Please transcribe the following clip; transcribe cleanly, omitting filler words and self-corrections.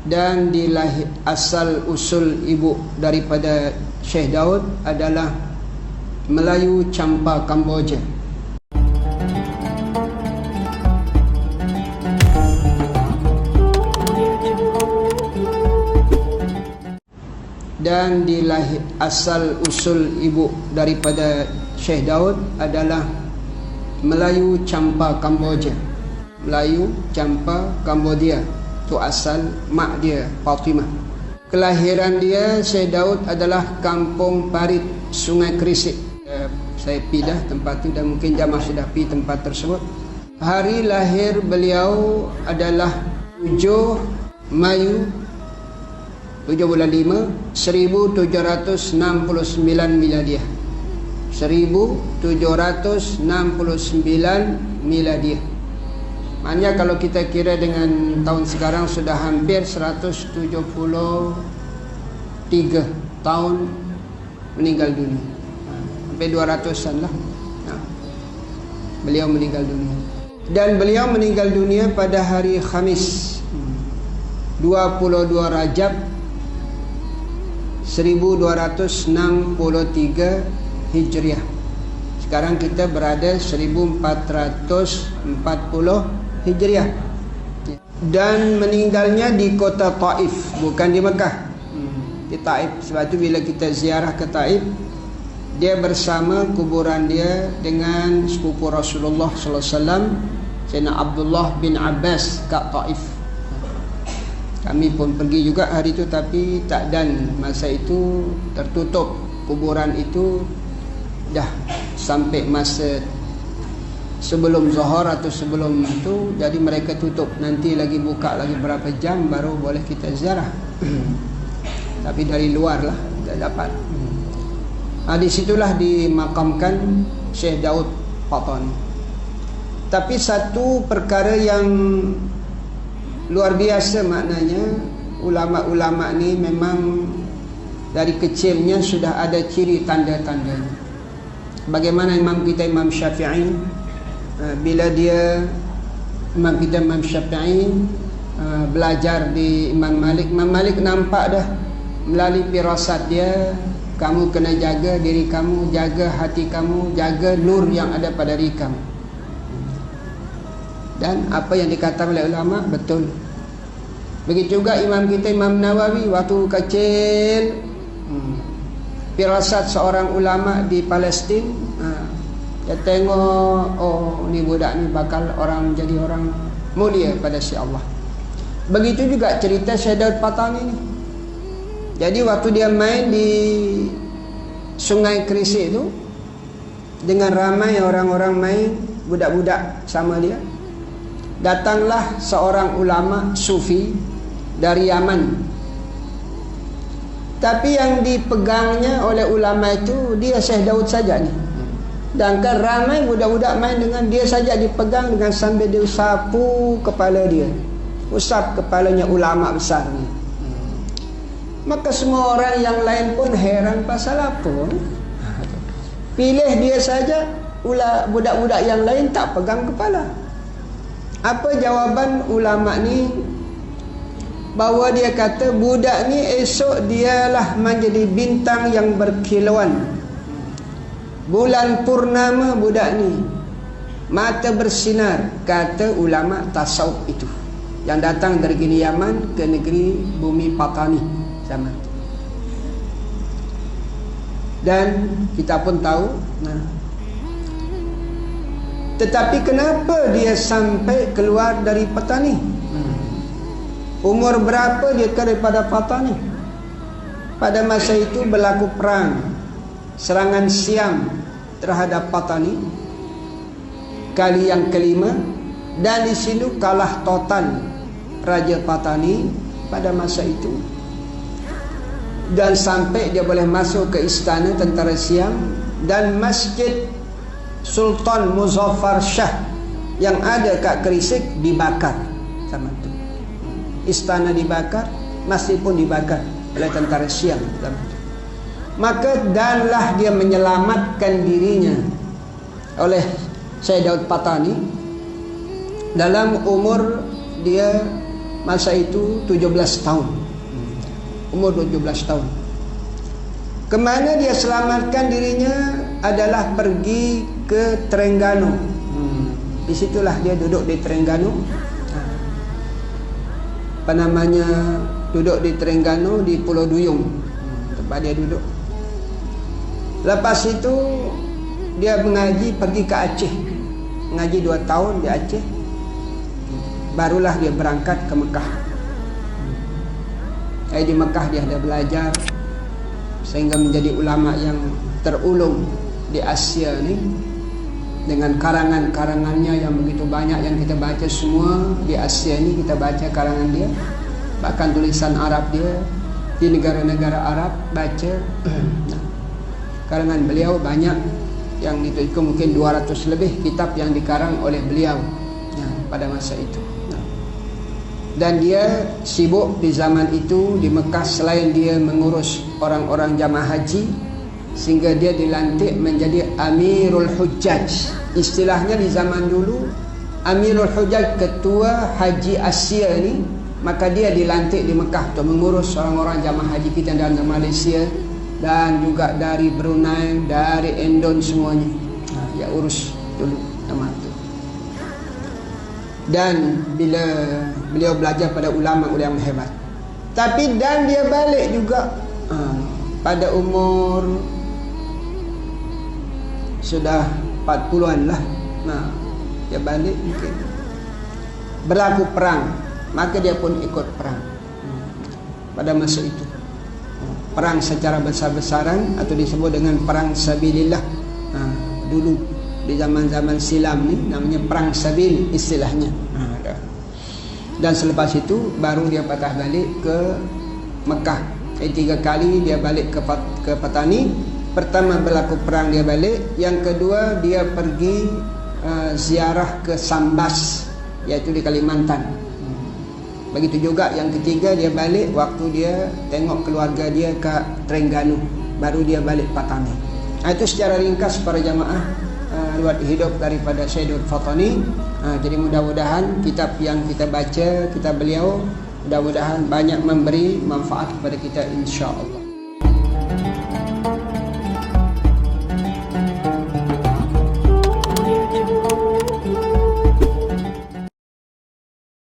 Dan asal usul ibu daripada Syekh Daud adalah Melayu Champa Kamboja. Dan asal usul ibu daripada Syekh Daud adalah Melayu Champa Kamboja. Melayu Champa Kambodia, itu asal mak dia, Fatimah. Kelahiran dia, Syekh Daud, adalah Kampung Parit, Sungai Krisik. Saya pergi dah tempat tu dan mungkin jamaah sudah pergi tempat tersebut. Hari lahir beliau adalah 7 Mayu 7 bulan 5 1769 Miladiah. 1769 Miladiah. Maknanya kalau kita kira dengan tahun sekarang sudah hampir 173 tahun meninggal dunia. Hampir 200-an lah. Beliau meninggal dunia. Dan beliau meninggal dunia pada hari Khamis 22 Rajab 1263 Hijriah. Sekarang kita berada 1440 Hijriah. Dan meninggalnya di kota Taif, bukan di Mekah. Di Taif. Sebab itu bila kita ziarah ke Taif, dia bersama kuburan dia dengan sepupu Rasulullah sallallahu alaihi wasallam, Sayyidina Abdullah bin Abbas kat Taif. Kami pun pergi juga hari itu, tapi tak, dan masa itu tertutup kuburan itu dah sampai masa sebelum Zuhur atau sebelum itu, jadi mereka tutup. Nanti lagi buka lagi berapa jam baru boleh kita ziarah. Tapi dari luar lah kita dapat. Di situlah dimakamkan Syekh Daud Patani. Tapi satu perkara yang luar biasa, maknanya ulama-ulama ni memang dari kecilnya sudah ada ciri tanda-tandanya. Bagaimana imam kita Imam Syafi'i, bila dia imam kita Imam Syafi'i belajar di Imam Malik, Imam Malik nampak dah melalui firasat dia, kamu kena jaga diri kamu, jaga hati kamu, jaga nur yang ada pada diri kamu. Dan apa yang dikatakan oleh ulama betul. Begitu juga imam kita Imam Nawawi, waktu kecil firasat seorang ulama di Palestin, dia tengok, oh ni budak ni bakal jadi orang mulia pada si Allah. Begitu juga cerita Syekh Daud Patani ni. Jadi waktu dia main di Sungai Krisik tu dengan ramai orang-orang main, budak-budak sama dia, datanglah seorang ulama sufi dari Yaman. Tapi yang dipegangnya oleh ulama itu dia Syekh Daud saja ni. Sedangkan ramai budak-budak main dengan dia saja dipegang dengan sambil dia sapu kepala dia. Usap kepalanya ulama besar ni. Maka semua orang yang lain pun heran pasal apa? Pilih dia saja, budak-budak yang lain tak pegang kepala. Apa jawaban ulama ni? Bahawa dia kata budak ni esok dialah menjadi bintang yang berkilauan. Bulan purnama budak ni, mata bersinar, kata ulama tasawuf itu yang datang dari negeri Yaman ke negeri bumi Patani zaman. Dan kita pun tahu, tetapi kenapa dia sampai keluar dari Patani? Umur berapa dia daripada Patani? Pada masa itu berlaku perang, serangan Siam terhadap Patani kali yang kelima, dan di sini kalah total Raja Patani pada masa itu, dan sampai dia boleh masuk ke istana tentara Siam, dan masjid Sultan Muzaffar Shah yang ada kat Krisik dibakar sama itu. Istana dibakar, masjid pun dibakar oleh tentara Siam sama itu. Maka danlah dia menyelamatkan dirinya oleh Syekh Daud Patani dalam umur dia masa itu 17 tahun. Umur 17 tahun. Kemana dia selamatkan dirinya adalah pergi ke Terengganu. Di situlah dia duduk di Terengganu. Apa namanya, duduk di Terengganu di Pulau Duyung, tempat dia duduk. Lepas itu dia mengaji, pergi ke Aceh, mengaji 2 tahun di Aceh. Barulah dia berangkat ke Mekah. Di Mekah dia ada belajar sehingga menjadi ulama yang terulung di Asia ni, dengan karangan-karangannya yang begitu banyak yang kita baca semua di Asia ni. Kita baca karangan dia, bahkan tulisan Arab dia di negara-negara Arab baca. Karangan beliau banyak, yang itu mungkin 200 lebih kitab yang dikarang oleh beliau pada masa itu. Dan dia sibuk di zaman itu di Mekah, selain dia mengurus orang-orang jamaah haji, sehingga dia dilantik menjadi Amirul Hujjaj. Istilahnya di zaman dulu, Amirul Hujjaj, ketua haji Asia ni. Maka dia dilantik di Mekah untuk mengurus orang-orang jamaah haji kita dari Malaysia dan juga dari Brunei, dari Indon, semuanya. Dia urus dulu nama itu. Dan bila beliau belajar pada ulama-ulama hebat. Tapi dan dia balik juga pada umur sudah 40-an lah. Dia balik mungkin. Berlaku perang, maka dia pun ikut perang pada masa itu. Perang secara besar-besaran atau disebut dengan perang sabilillah. Dulu di zaman-zaman silam ni namanya perang sabil istilahnya. Dan selepas itu baru dia patah balik ke Mekah. 3 kali dia balik ke Patani. Pertama berlaku perang dia balik, yang kedua dia pergi ziarah ke Sambas, iaitu di Kalimantan. Begitu juga yang ketiga dia balik waktu dia tengok keluarga dia ke Terengganu, baru dia balik Patani. Itu secara ringkas para jamaah riwayat hidup daripada Syekh Fatani. Jadi mudah-mudahan kitab yang kita baca, kitab beliau, mudah-mudahan banyak memberi manfaat kepada kita, insya-Allah.